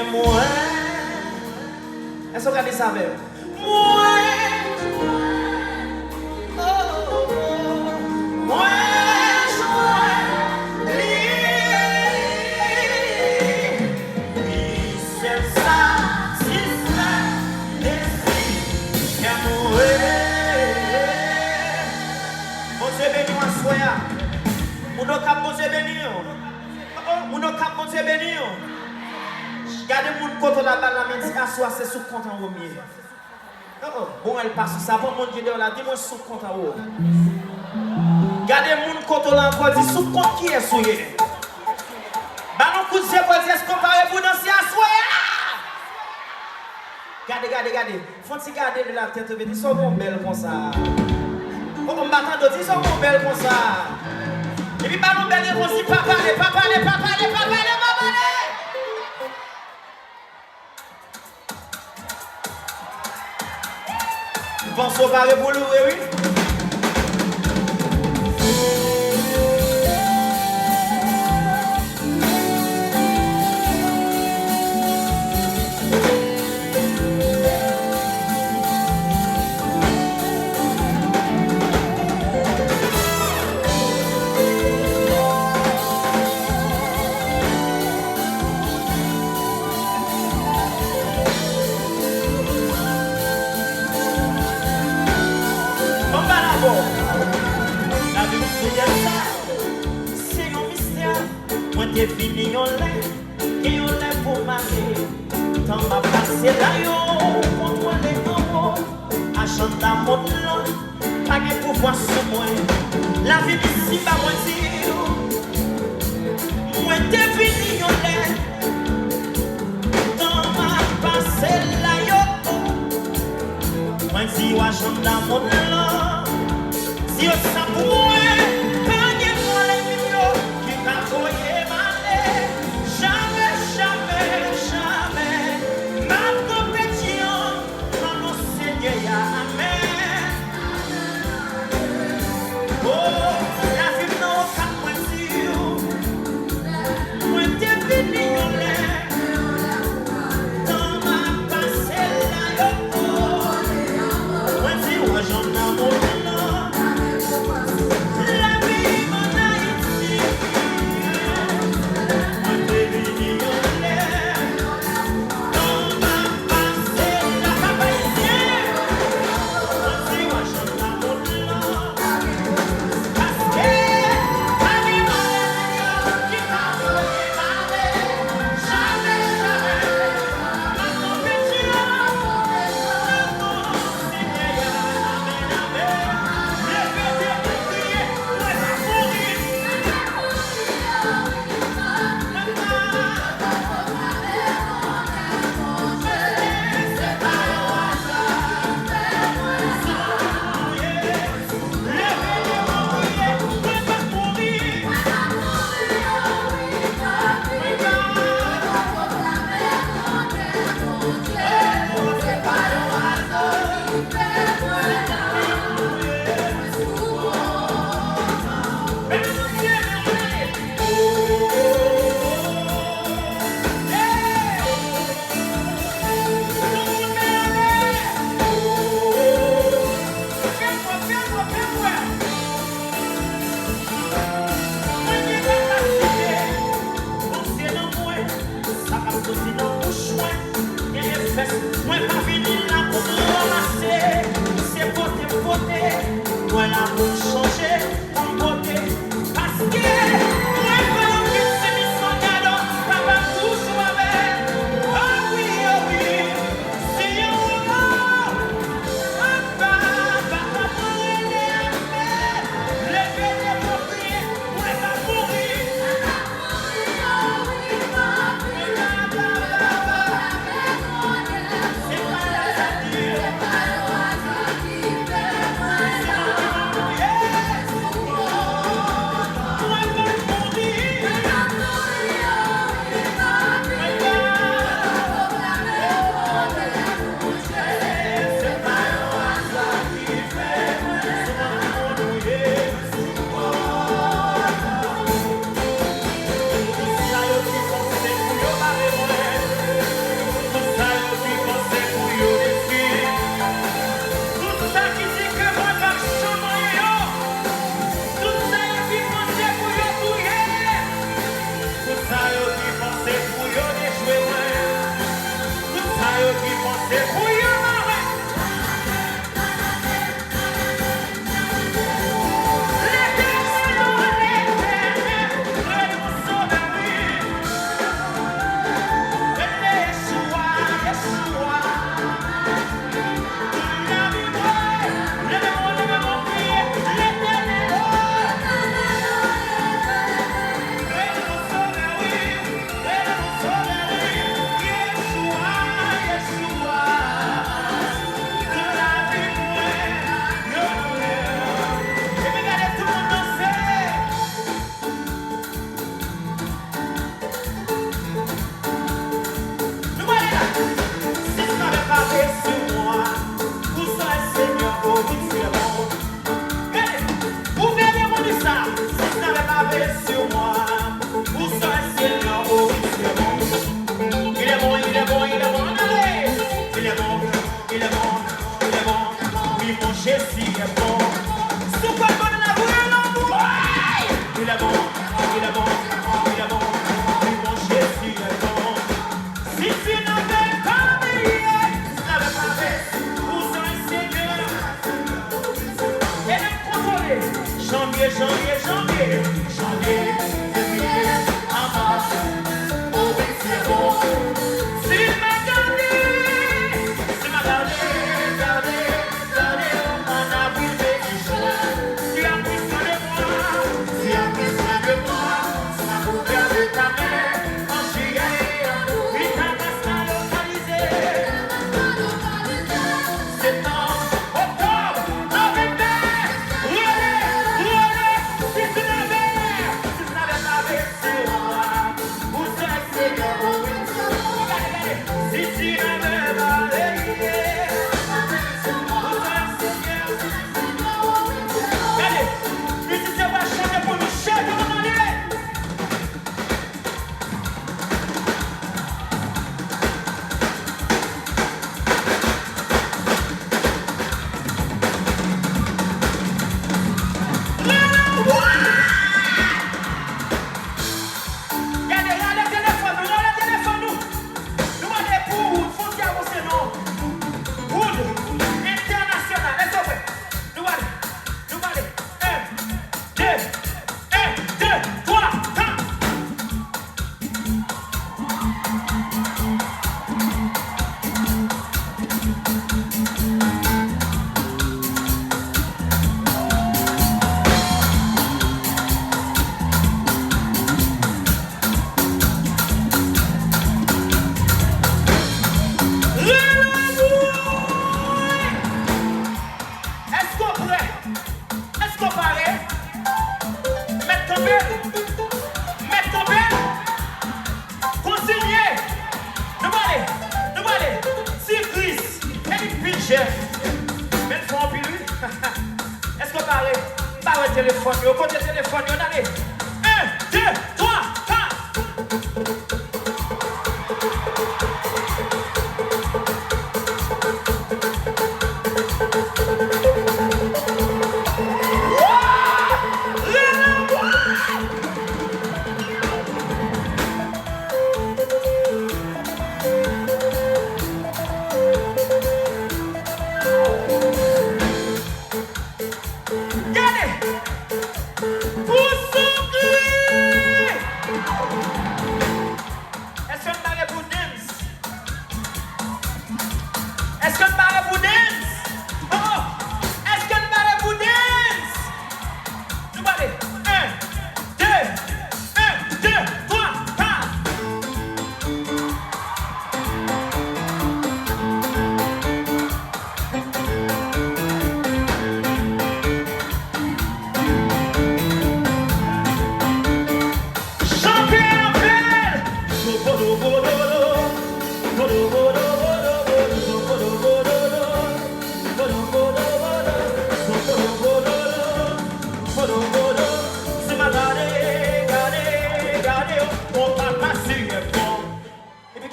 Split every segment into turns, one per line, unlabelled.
moi. Est-ce que vous avez ça avec moi? Gardez mon côté la balle la main, c'est sous compte en haut. Bon, elle passe ça, pour mon Dieu, là, dis-moi sous compte en haut. Gardez mon côté là encore, dis sous compte qui est souillé. Ballon coup de zéro, est-ce qu'on parle pour danser à souillé? Regardez. Faut-il garder de la tête, ils sont bon belles comme ça. On m'attend d'autres, ils sont bon belles comme ça. Et puis ballon belle, ils vont dire papa, allez. Pensons par le boulot, oui. J'ai fini yon lait, et yon lait pour marier. Tant m'a passé là yo, pour moi les amours. À chanter mon nom, pas de pouvoir sur moi. La vie ici, pas moi dire. Moi j'ai fini yon lait, tant m'a passé là yo. Moi si yo à chanter mon nom, si yo ça pour moi. C'est bouillant, téléphone, au côté téléphone, on allez. 1, 2, 3, 4.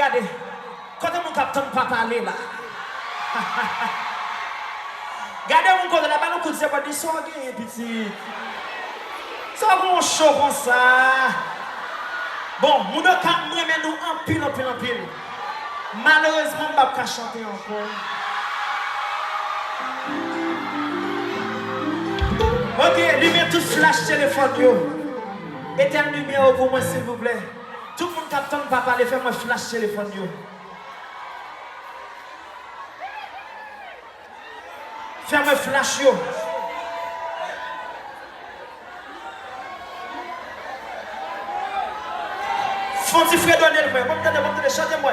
Regardez, quand mon capitaine pas parler là. Regardez mon côté là-bas, nous c'est pas des soins, petit. Ça va chaud comme ça. Bon, mon cap mais nous en pile. Malheureusement, je ne peux pas chanter encore. Ok, lumière tout flash téléphone. Éteins lumière pour moi, s'il vous plaît. Tout le monde qui attend pas parler, fais-moi flash téléphone. Fais-moi flash. Fonti frère donner le frère. Bon, chantez-moi.